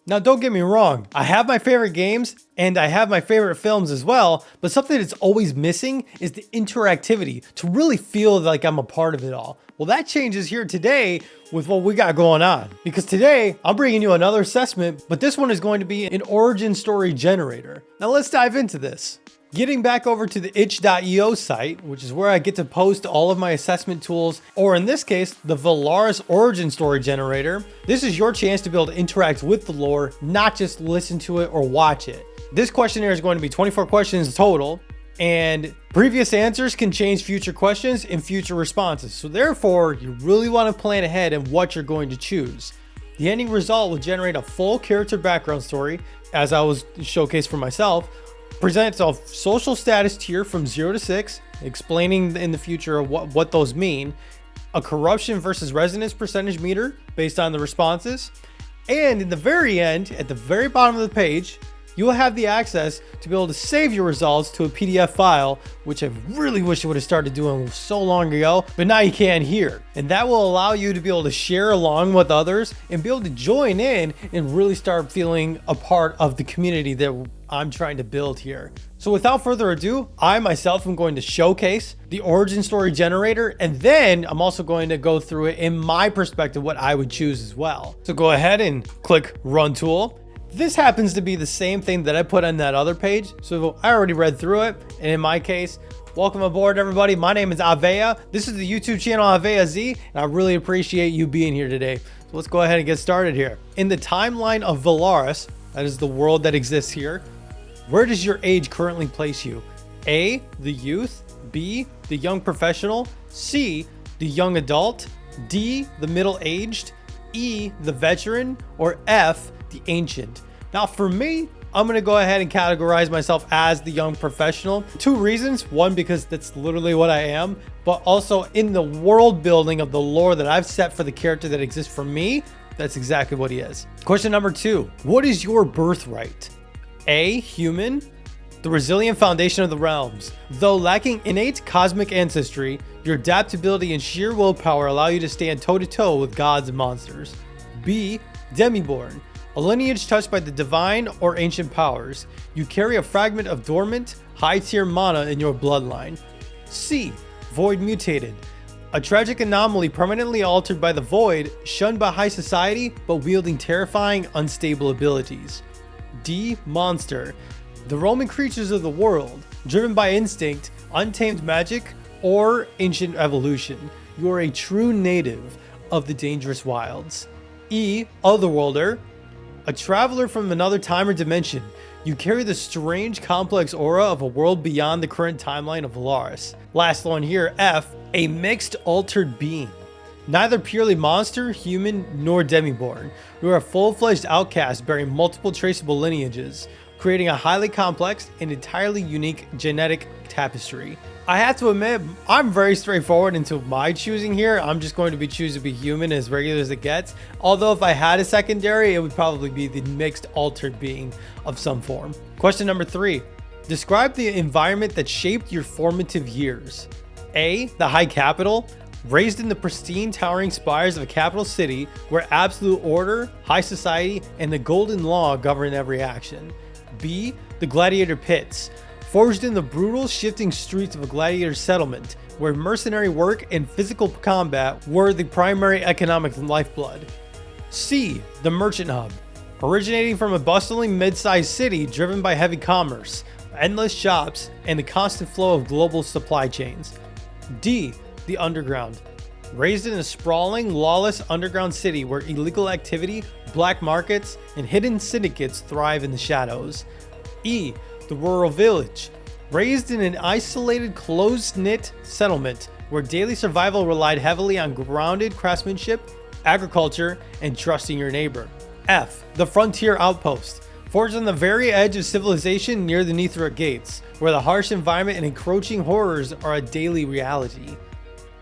Now, don't get me wrong, I have my favorite games and I have my favorite films as well, but something that's always missing is the interactivity to really feel like I'm a part of it all. Well, that changes here today with what we got going on, because today I'm bringing you another assessment, but this one is going to be an origin story generator. Now let's dive into this. Getting back over to the itch.io site, which is where I get to post all of my assessment tools, or in this case, the Velaris origin story generator. This is your chance to be able to interact with the lore, not just listen to it or watch it. This questionnaire is going to be 24 questions total, and previous answers can change future questions and future responses. So therefore, you really want to plan ahead in what you're going to choose. The ending result will generate a full character background story, as I was showcased for myself, presents a social status tier from 0 to 6, explaining in the future what those mean, a corruption versus resonance percentage meter based on the responses, and in the very end, at the very bottom of the page, you will have the access to be able to save your results to a PDF file, which I really wish I would have started doing so long ago, but now you can here. And that will allow you to be able to share along with others and be able to join in and really start feeling a part of the community that I'm trying to build here. So without further ado, I myself am going to showcase the origin story generator, and then I'm also going to go through it in my perspective, what I would choose as well. So go ahead and click Run Tool. This happens to be the same thing that I put on that other page, so I already read through it. And in my case, welcome aboard everybody. My name is AveyaZ. This is the YouTube channel AveyaZ, and I really appreciate you being here today. So let's go ahead and get started here. In the timeline of Velaris, that is the world that exists here, where does your age currently place you? A, the youth, B, the young professional, C, the young adult, D, the middle-aged, E, the veteran, or F, the ancient. Now for me, I'm gonna go ahead and categorize myself as the young professional. Two reasons. One, because that's literally what I am, but also in the world building of the lore that I've set for the character that exists for me, that's exactly what he is. Question number 2, what is your birthright? A, human, the resilient foundation of the realms. Though lacking innate cosmic ancestry, your adaptability and sheer willpower allow you to stand toe-to-toe with gods and monsters. B, Demiborne, a lineage touched by the divine or ancient powers. You carry a fragment of dormant, high-tier mana in your bloodline. C, Void-Mutated, a tragic anomaly permanently altered by the Void, shunned by high society, but wielding terrifying, unstable abilities. D, Monster, the roaming creatures of the world, driven by instinct, untamed magic, or ancient evolution. You are a true native of the dangerous wilds. E, Otherworlder, a traveler from another time or dimension. You carry the strange, complex aura of a world beyond the current timeline of Velaris. Last one here, F, a mixed, altered being. Neither purely monster, human, nor Demiborne. You are a full-fledged outcast bearing multiple traceable lineages, creating a highly complex and entirely unique genetic tapestry. I have to admit, I'm very straightforward into my choosing here. I'm just going to be choosing to be human, as regular as it gets. Although if I had a secondary, it would probably be the mixed altered being of some form. Question number 3. Describe the environment that shaped your formative years. A, the High Capital, raised in the pristine towering spires of a capital city where absolute order, high society, and the golden law govern every action. B, the Gladiator Pits, forged in the brutal, shifting streets of a gladiator settlement where mercenary work and physical combat were the primary economic lifeblood. C, the Merchant Hub, originating from a bustling mid-sized city driven by heavy commerce, endless shops, and the constant flow of global supply chains. D, the Underground, raised in a sprawling, lawless underground city where illegal activity, black markets, and hidden syndicates thrive in the shadows. E, the Rural Village, raised in an isolated, close-knit settlement where daily survival relied heavily on grounded craftsmanship, agriculture, and trusting your neighbor. F, the Frontier Outpost, forged on the very edge of civilization near the Netherite Gates, where the harsh environment and encroaching horrors are a daily reality.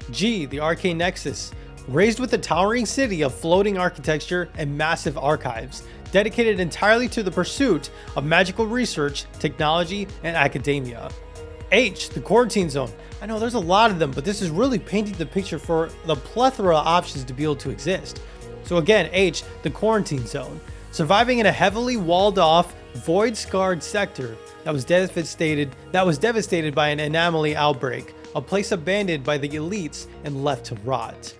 G, the Arcane Nexus, raised with a towering city of floating architecture and massive archives, dedicated entirely to the pursuit of magical research, technology, and academia. H, the Quarantine Zone. I know there's a lot of them, but this is really painting the picture for the plethora of options to be able to exist. So again, H, the Quarantine Zone, surviving in a heavily walled off, void-scarred sector that was devastated by an anomaly outbreak, a place abandoned by the elites and left to rot.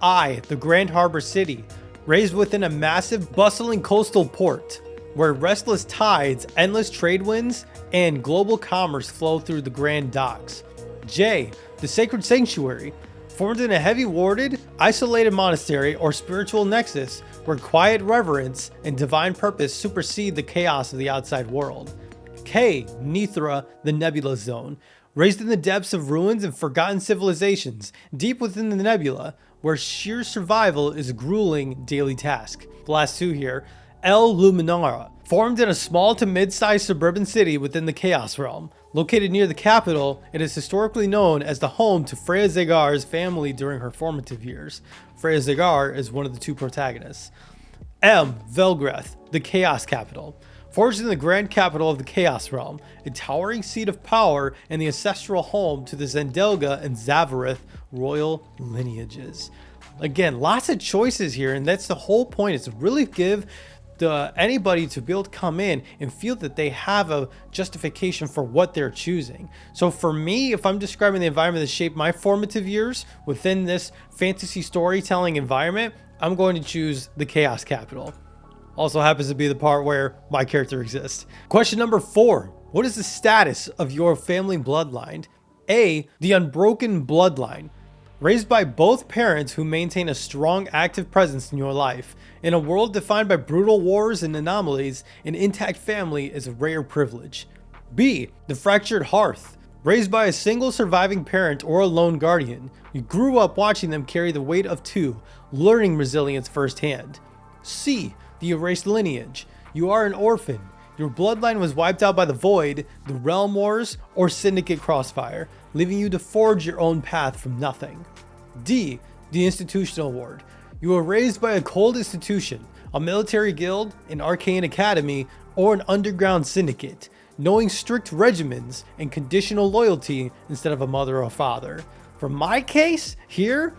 I, the Grand Harbor City, raised within a massive, bustling coastal port, where restless tides, endless trade winds, and global commerce flow through the grand docks. J, the Sacred Sanctuary, formed in a heavy warded, isolated monastery or spiritual nexus where quiet reverence and divine purpose supersede the chaos of the outside world. K, Nithra, the Nebula Zone, raised in the depths of ruins and forgotten civilizations, deep within the nebula, where sheer survival is a grueling daily task. The last two here. L, Luminara, formed in a small to mid-sized suburban city within the Chaos Realm. Located near the capital, it is historically known as the home to AveyaZ's family during her formative years. AveyaZ is one of the two protagonists. M, Velgreth, the Chaos Capital. Forged in the grand capital of the Chaos Realm, a towering seat of power and the ancestral home to the Zendelga and Zavareth royal lineages. Again, lots of choices here, and that's the whole point, is to really give anybody to be able to come in and feel that they have a justification for what they're choosing. So for me, if I'm describing the environment that shaped my formative years within this fantasy storytelling environment, I'm going to choose the Chaos Capital. Also happens to be the part where my character exists. Question number 4. What is the status of your family bloodline? A, the unbroken bloodline. Raised by both parents who maintain a strong active presence in your life. In a world defined by brutal wars and anomalies, an intact family is a rare privilege. B, the fractured hearth. Raised by a single surviving parent or a lone guardian, you grew up watching them carry the weight of two, learning resilience firsthand. C, the erased lineage. You are an orphan. Your bloodline was wiped out by the Void, the Realm Wars, or Syndicate Crossfire, leaving you to forge your own path from nothing. D, the institutional ward. You were raised by a cold institution, a military guild, an arcane academy, or an underground syndicate, knowing strict regimens and conditional loyalty instead of a mother or father. For my case here,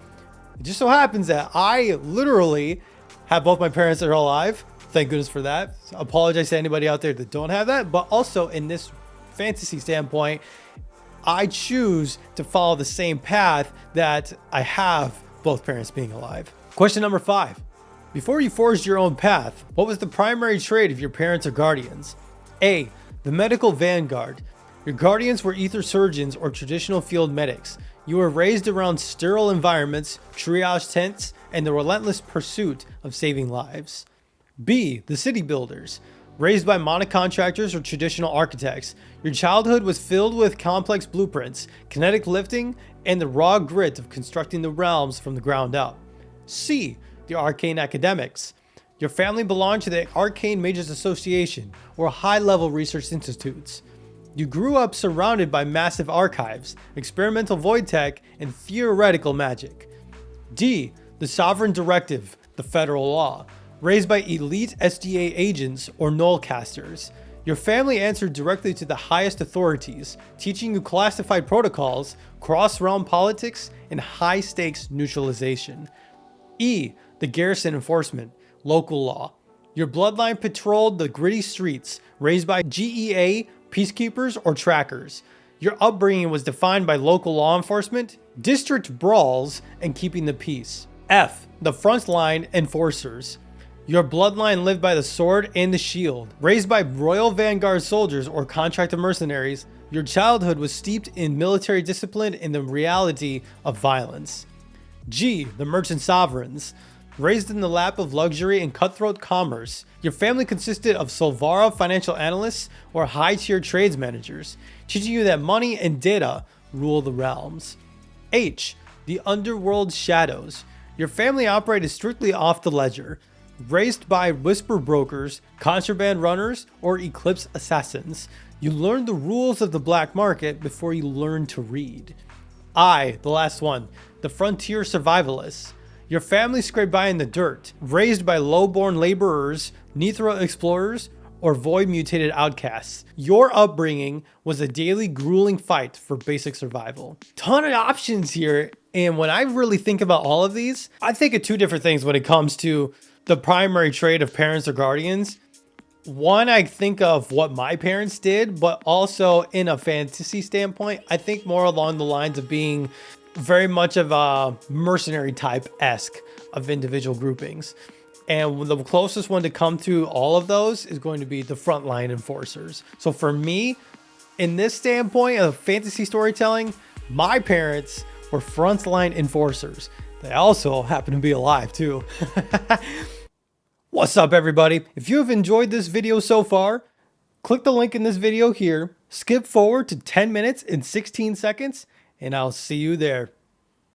it just so happens that I literally have both my parents that are alive. Thank goodness for that. So I apologize to anybody out there that don't have that, but also in this fantasy standpoint, I choose to follow the same path that I have both parents being alive. Question number 5. Before you forged your own path, what was the primary trait of your parents or guardians? A, the medical vanguard. Your guardians were ether surgeons or traditional field medics. You were raised around sterile environments, triage tents, and the relentless pursuit of saving lives. B, the city builders. Raised by monocontractors or traditional architects, your childhood was filled with complex blueprints, kinetic lifting, and the raw grit of constructing the realms from the ground up. C, the arcane academics. Your family belonged to the Arcane Mages Association or high-level research institutes. You grew up surrounded by massive archives, experimental void tech, and theoretical magic. D, the sovereign directive, the federal law. Raised by elite SDA agents or nullcasters, your family answered directly to the highest authorities, teaching you classified protocols, cross-realm politics, and high-stakes neutralization. E, the garrison enforcement, local law. Your bloodline patrolled the gritty streets, raised by GEA, peacekeepers, or trackers. Your upbringing was defined by local law enforcement, district brawls, and keeping the peace. F, the frontline enforcers. Your bloodline lived by the sword and the shield. Raised by Royal Vanguard soldiers or contracted mercenaries, your childhood was steeped in military discipline and the reality of violence. G, the merchant sovereigns. Raised in the lap of luxury and cutthroat commerce, your family consisted of Solvara financial analysts or high-tier trades managers, teaching you that money and data rule the realms. H, the underworld shadows. Your family operated strictly off the ledger. Raised by whisper brokers, contraband runners, or eclipse assassins, you learned the rules of the black market before you learned to read. I, the last one, the frontier survivalists. Your family scraped by in the dirt, raised by low-born laborers, Nithra explorers, or void-mutated outcasts. Your upbringing was a daily grueling fight for basic survival. Ton of options here, and when I really think about all of these, I think of two different things when it comes to the primary trait of parents or guardians, one, I think of what my parents did, but also in a fantasy standpoint, I think more along the lines of being very much of a mercenary type-esque of individual groupings. And the closest one to come to all of those is going to be the frontline enforcers. So for me, in this standpoint of fantasy storytelling, my parents were frontline enforcers. They also happen to be alive too. What's up, everybody? If you have enjoyed this video so far, click the link in this video here, skip forward to 10 minutes and 16 seconds, and I'll see you there.